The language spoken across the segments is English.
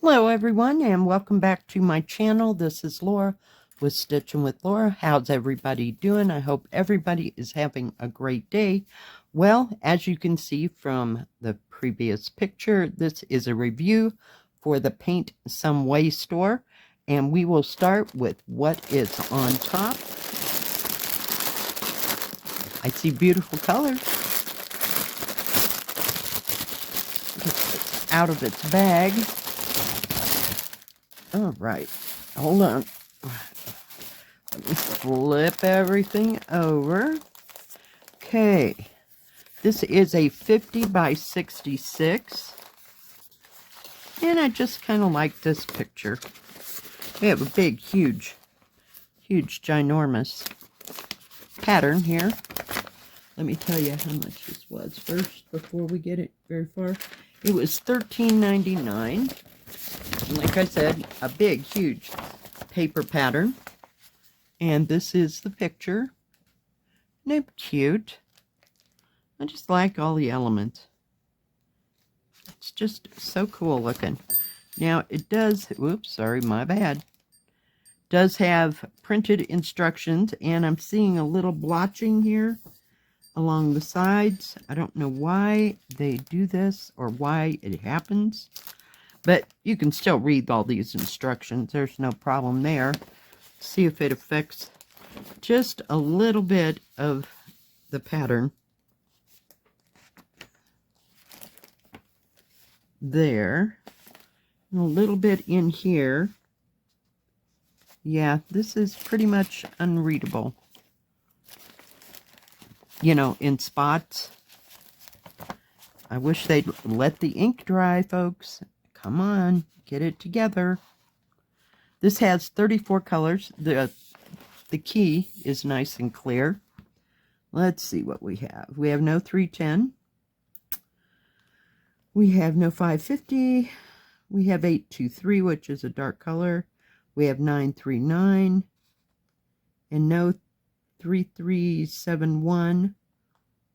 Hello everyone and welcome back to my channel. This is Laura with Stitching with Laura. How's everybody doing? I hope everybody is having a great day. Well, as you can see from the previous picture, this is a review for the PaintSomeWay store, and we will start with what is on top. I see beautiful colors. It's out of its bag. All right, hold on. Let me flip everything over. Okay, this is a 50 by 66. And I just kind of like this picture. We have a big, huge, ginormous pattern here. Let me tell you how much this was first before we get it very far. It was $13.99. And like I said, a big, huge paper pattern. And this is the picture. Isn't it cute? I just like all the elements. It's just so cool looking. Now it does, whoops, sorry, my bad. Does have printed instructions, and I'm seeing a little blotching here along the sides. I don't know why they do this or why it happens. But you can still read all these instructions. There's no problem there. See if it affects just a little bit of the pattern. There. And a little bit in here. Yeah, this is pretty much unreadable. You know, in spots. I wish they'd let the ink dry, folks. Come on, get it together. This has 34 colors. The key is nice and clear. Let's see what we have. We have no 310. We have no 550. We have 823, which is a dark color. We have 939. And no 3371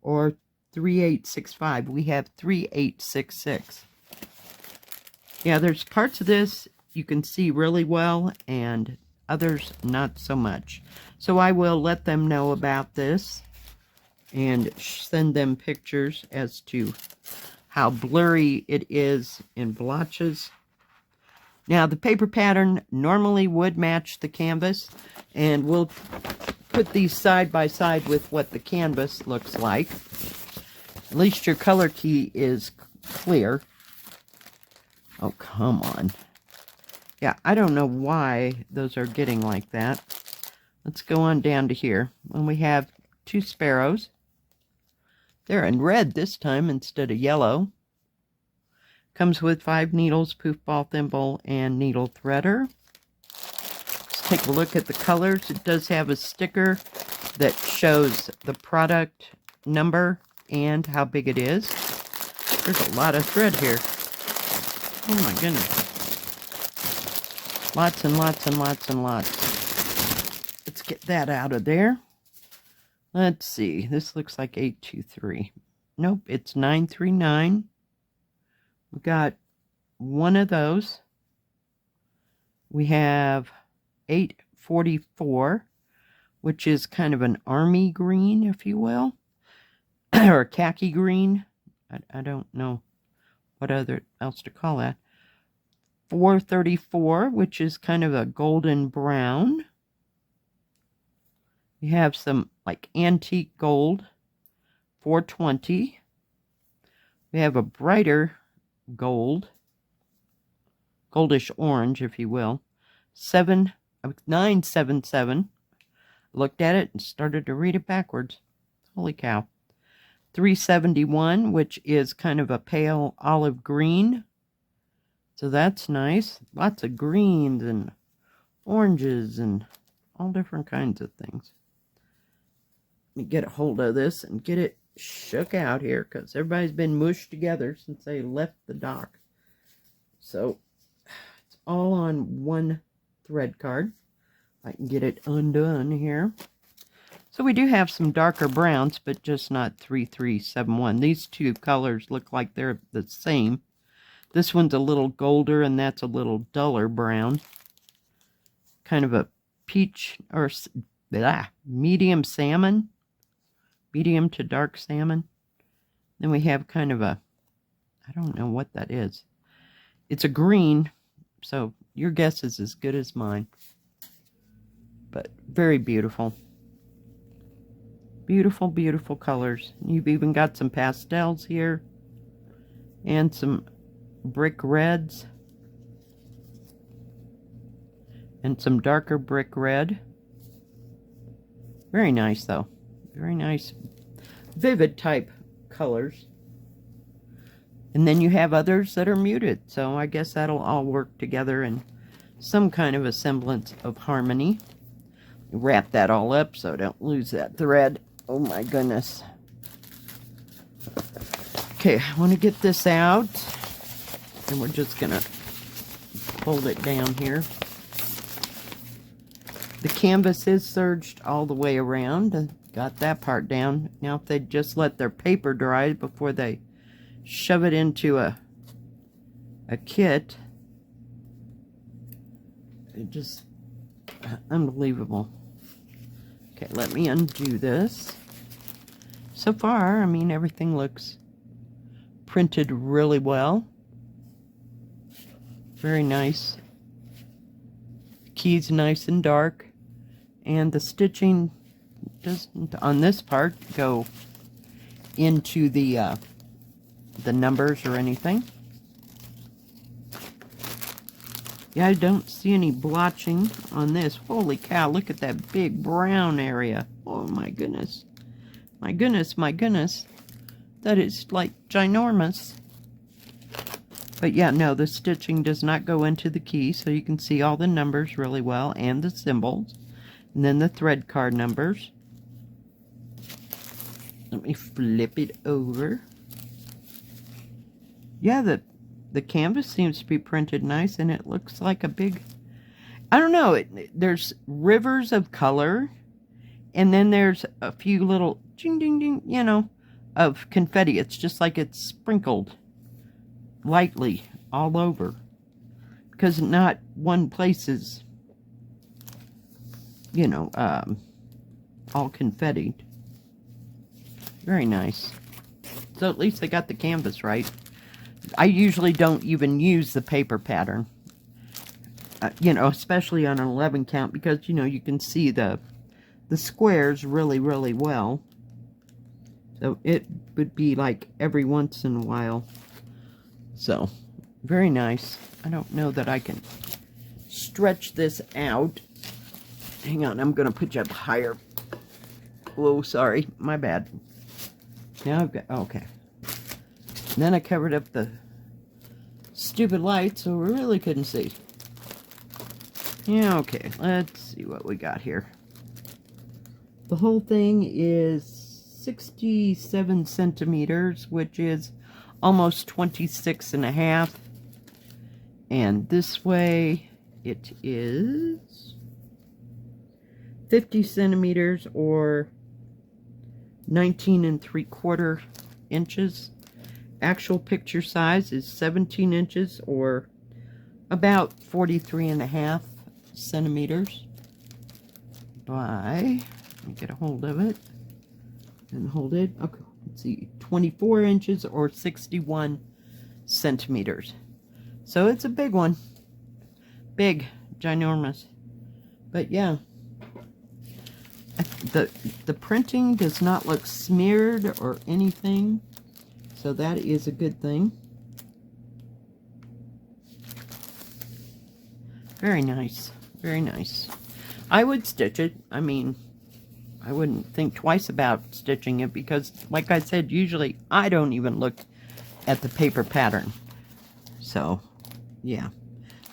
or 3865. We have 3866. Yeah, there's parts of this you can see really well and others not so much. So I will let them know about this and send them pictures as to how blurry it is in blotches. Now the paper pattern normally would match the canvas, and we'll put these side by side with what the canvas looks like. At least your color key is clear. Oh, come on. Yeah, I don't know why those are getting like that. Let's go on down to here. And we have two sparrows. They're in red this time instead of yellow. Comes with 5 needles, poof ball thimble, and needle threader. Let's take a look at the colors. It does have a sticker that shows the product number and how big it is. There's a lot of thread here. Oh my goodness. Lots and lots and lots and lots. Let's get that out of there. Let's see. This looks like 823. Nope, it's 939. We got one of those. We have 844, which is kind of an army green, if you will. Or khaki green. I don't know what else to call that. 434, which is kind of a golden brown. We have some like antique gold. 420. We have a brighter gold, goldish orange, if you will. 977. Looked at it and started to read it backwards. Holy cow. 371, which is kind of a pale olive green. So that's nice. Lots of greens and oranges and all different kinds of things. Let me get a hold of this and get it shook out here, because everybody's been mushed together since they left the dock. So it's all on one thread card. I can get it undone here. So we do have some darker browns, but just not 3371. These two colors look like they're the same. This one's a little golder, and that's a little duller brown. Kind of a peach or medium salmon. Medium to dark salmon. Then we have kind of a, I don't know what that is. It's a green, so your guess is as good as mine. But very beautiful. Beautiful, beautiful colors. You've even got some pastels here. And some brick reds. And some darker brick red. Very nice, though. Very nice. Vivid type colors. And then you have others that are muted. So I guess that'll all work together in some kind of a semblance of harmony. Wrap that all up so I don't lose that thread. Oh my goodness. Okay, I want to get this out. And we're just going to fold it down here. The canvas is serged all the way around. Got that part down. Now if they just let their paper dry before they shove it into a kit, it just unbelievable. Okay, let me undo this. So far, I mean, everything looks printed really well. Very nice. The key's nice and dark, and the stitching doesn't on this part go into the numbers or anything. Yeah, I don't see any blotching on this. Holy cow, look at that big brown area. Oh my goodness. My goodness, my goodness. That is like ginormous. But yeah, no, the stitching does not go into the key, so you can see all the numbers really well and the symbols. And then the thread card numbers. Let me flip it over. Yeah, the canvas seems to be printed nice, and it looks like a big, I don't know, there's rivers of color, and then there's a few little ding ding ding, you know, of confetti. It's just like it's sprinkled lightly all over, because not one place is, you know, all confettied. Very nice. So at least they got the canvas right. I usually don't even use the paper pattern, you know, especially on an 11 count, because, you know, you can see the squares really, really well. So it would be like every once in a while. So, very nice. I don't know that I can stretch this out. Hang on, I'm going to put you up higher. Whoa, sorry, my bad. Now I've got, okay. And then I covered up the stupid light so we really couldn't see. Yeah, okay, let's see what we got here. The whole thing is 67 centimeters, which is almost 26 and a half. And this way it is 50 centimeters or 19 3/4 inches. Actual picture size is 17 inches or about 43 and a half centimeters by, let me get a hold of it and hold it. Okay, let's see, 24 inches or 61 centimeters. So it's a big one. Big, ginormous. But yeah, the printing does not look smeared or anything. So that is a good thing. Very nice. Very nice. I would stitch it. I mean, I wouldn't think twice about stitching it because, like I said, usually I don't even look at the paper pattern. So, yeah.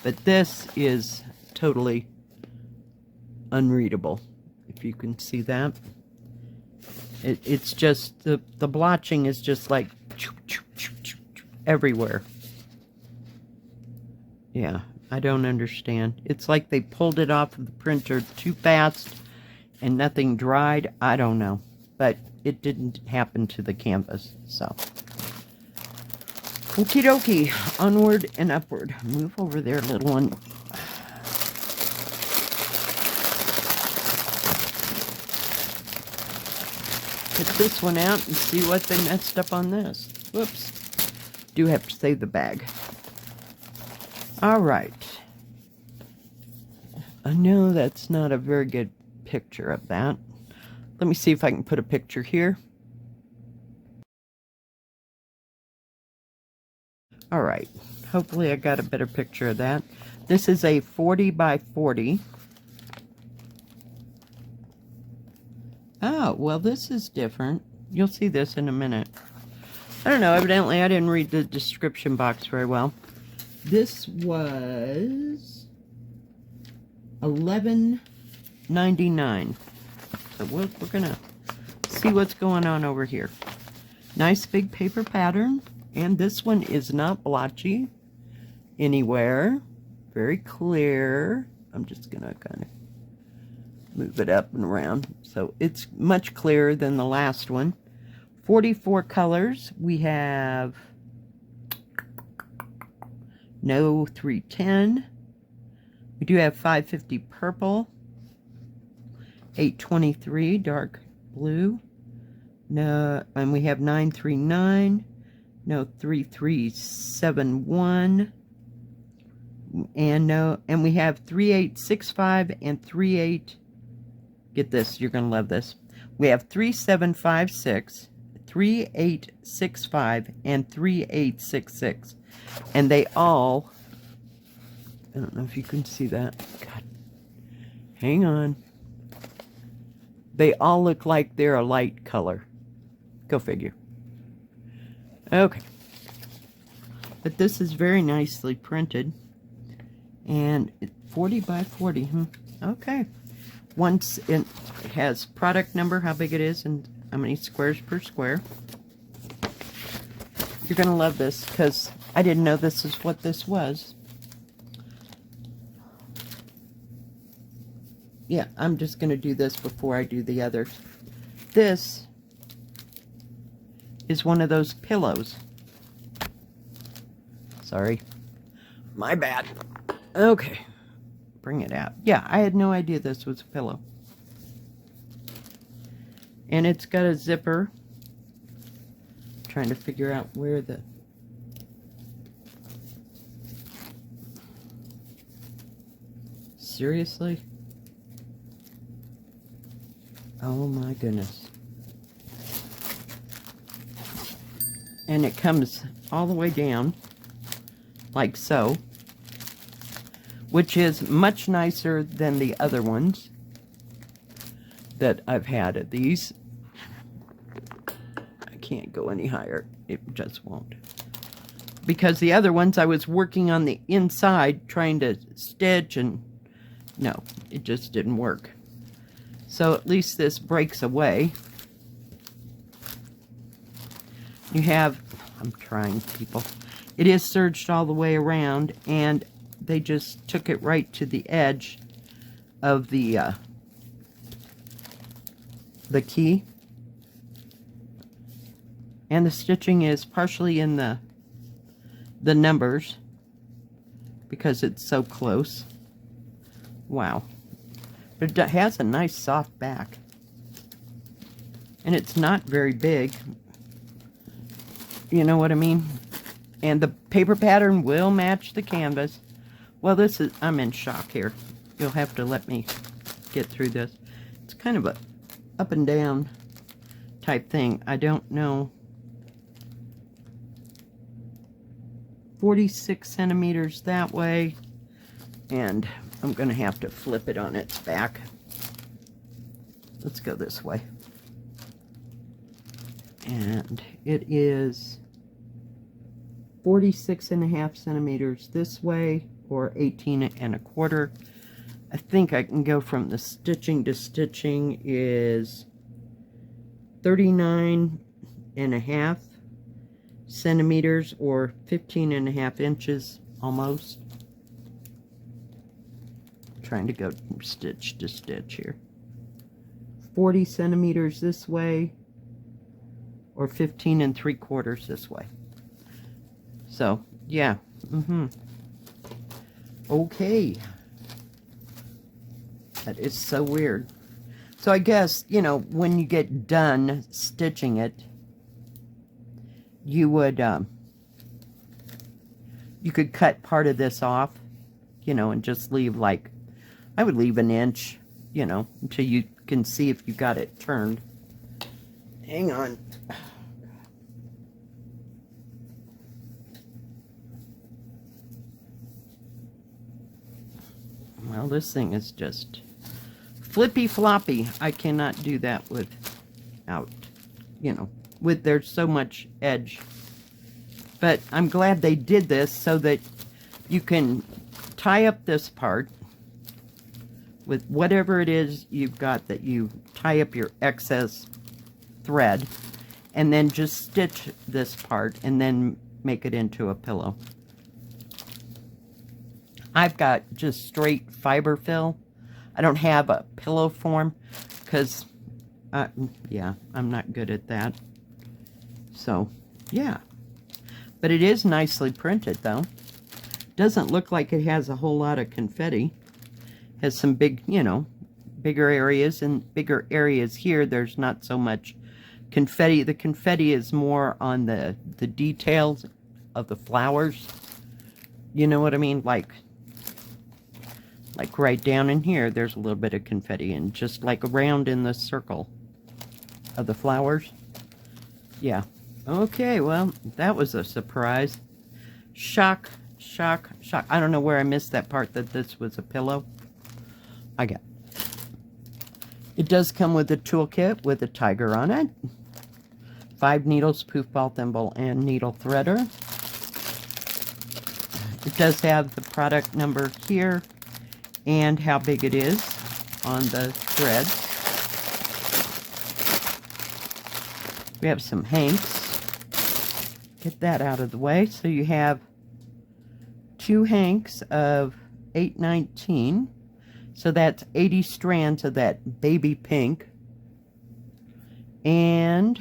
But this is totally unreadable, if you can see that. It's just, the blotching is just like everywhere. Yeah, I don't understand. It's like they pulled it off of the printer too fast and nothing dried. I don't know. But it didn't happen to the canvas, so. Okie dokie, onward and upward. Move over there, little one. Get this one out and see what they messed up on this. Whoops. Do have to save the bag. All right. I know that's not a very good picture of that. Let me see if I can put a picture here. All right. Hopefully I got a better picture of that. This is a 40 by 40. Oh, well, this is different. You'll see this in a minute. I don't know. Evidently, I didn't read the description box very well. This was $11.99. So we're going to see what's going on over here. Nice big paper pattern. And this one is not blotchy anywhere. Very clear. I'm just going to kind of move it up and around. So it's much clearer than the last one. 44 colors. We have no 310. We do have 550 purple. 823 dark blue. No, and we have 939. No 3371. And we have 3865 and 38. Get this, you're going to love this. We have 3756, 3865, and 3866. And they all, I don't know if you can see that. God, hang on. They all look like they're a light color. Go figure. Okay. But this is very nicely printed. And 40 by 40. Okay. Once it has product number, how big it is, and how many squares per square. You're going to love this because I didn't know this is what this was. Yeah, I'm just going to do this before I do the others. This is one of those pillows. Sorry. My bad. Okay. Bring it out. Yeah, I had no idea this was a pillow. And it's got a zipper. I'm trying to figure out where the... Seriously? Oh my goodness. And it comes all the way down, like so. Which is much nicer than the other ones that I've had of these. I can't go any higher. It just won't. Because the other ones I was working on the inside trying to stitch and no, it just didn't work. So at least this breaks away. You have, I'm trying, people. It is serged all the way around, and they just took it right to the edge of the key. And the stitching is partially in the numbers because it's so close. Wow. But it has a nice soft back. And it's not very big. You know what I mean? And the paper pattern will match the canvas. Well, this is, I'm in shock here. You'll have to let me get through this. It's kind of a up and down type thing. I don't know. 46 centimeters that way. And I'm going to have to flip it on its back. Let's go this way. And it is 46.5 centimeters this way, or 18.25. I think I can go from the stitching to stitching is 39.5 centimeters, or 15.5 inches almost. I'm trying to go from stitch to stitch here. 40 centimeters this way, or 15.75 this way. So, yeah. Okay. That is so weird. So I guess, you know, when you get done stitching it, you would, you could cut part of this off, you know, and just leave like, I would leave an inch, you know, until you can see if you got it turned. Hang on. Well, this thing is just flippy floppy. I cannot do that without, you know, there's so much edge. But I'm glad they did this so that you can tie up this part with whatever it is you've got, that you tie up your excess thread, and then just stitch this part and then make it into a pillow. I've got just straight fiber fill. I don't have a pillow form because, yeah, I'm not good at that. So, yeah. But it is nicely printed, though. Doesn't look like it has a whole lot of confetti. Has some big, you know, bigger areas, and bigger areas here, there's not so much confetti. The confetti is more on the details of the flowers. You know what I mean? Like right down in here, there's a little bit of confetti, and just like around in the circle of the flowers. Yeah. Okay, well, that was a surprise. Shock, shock, shock. I don't know where I missed that part, that this was a pillow. I got it. It does come with a toolkit with a tiger on it. 5 needles, poof ball, thimble, and needle threader. It does have the product number here and how big it is on the thread. We have some hanks. Get that out of the way. So you have 2 hanks of 819. So that's 80 strands of that baby pink. And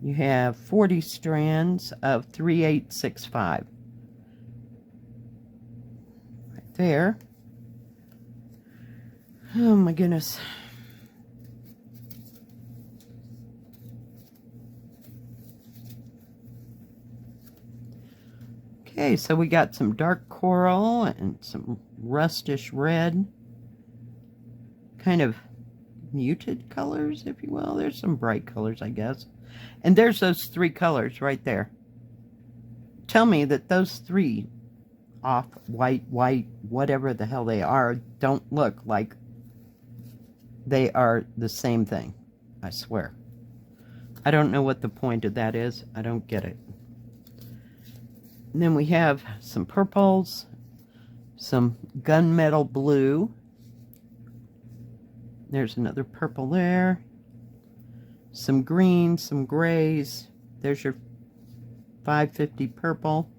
you have 40 strands of 3865. Right there. Oh my goodness. Okay, so we got some dark coral and some rustish red. Kind of muted colors, if you will. There's some bright colors, I guess. And there's those 3 colors right there. Tell me that those 3 off white, whatever the hell they are, don't look like they are the same thing. I swear. I don't know what the point of that is. I don't get it. And then we have some purples, some gunmetal blue. There's another purple there. Some greens, some grays. There's your 550 purple.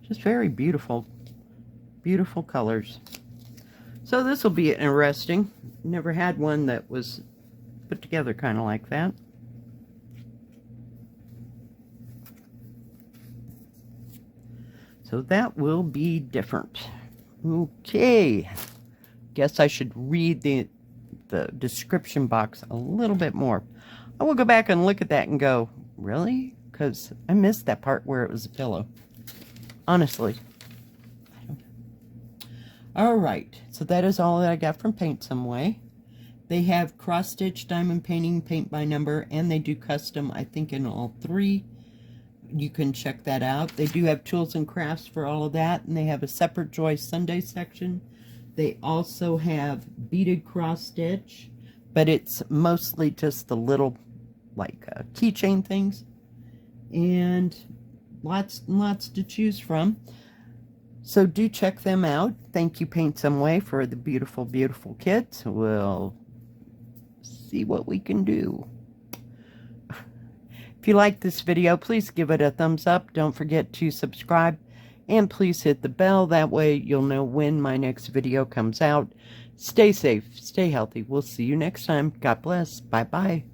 Just very beautiful, beautiful colors. So this will be interesting. Never had one that was put together kind of like that. So that will be different. Okay. Guess I should read the description box a little bit more. I will go back and look at that and go, really? Because I missed that part where it was a pillow. Honestly. I don't know. Alright. So that is all that I got from PaintSomeWay. They have cross-stitch, diamond painting, paint by number, and they do custom, I think, in all 3. You can check that out. They do have tools and crafts for all of that, and they have a separate Joy Sunday section. They also have beaded cross stitch, but it's mostly just the little like keychain things, and lots and lots to choose from. So do check them out. Thank you, PaintSomeWay, for the beautiful, beautiful kits. We'll see what we can do. If you like this video, please give it a thumbs up. Don't forget to subscribe, and please hit the bell. That way you'll know when my next video comes out. Stay safe, stay healthy. We'll see you next time. God bless. Bye-bye.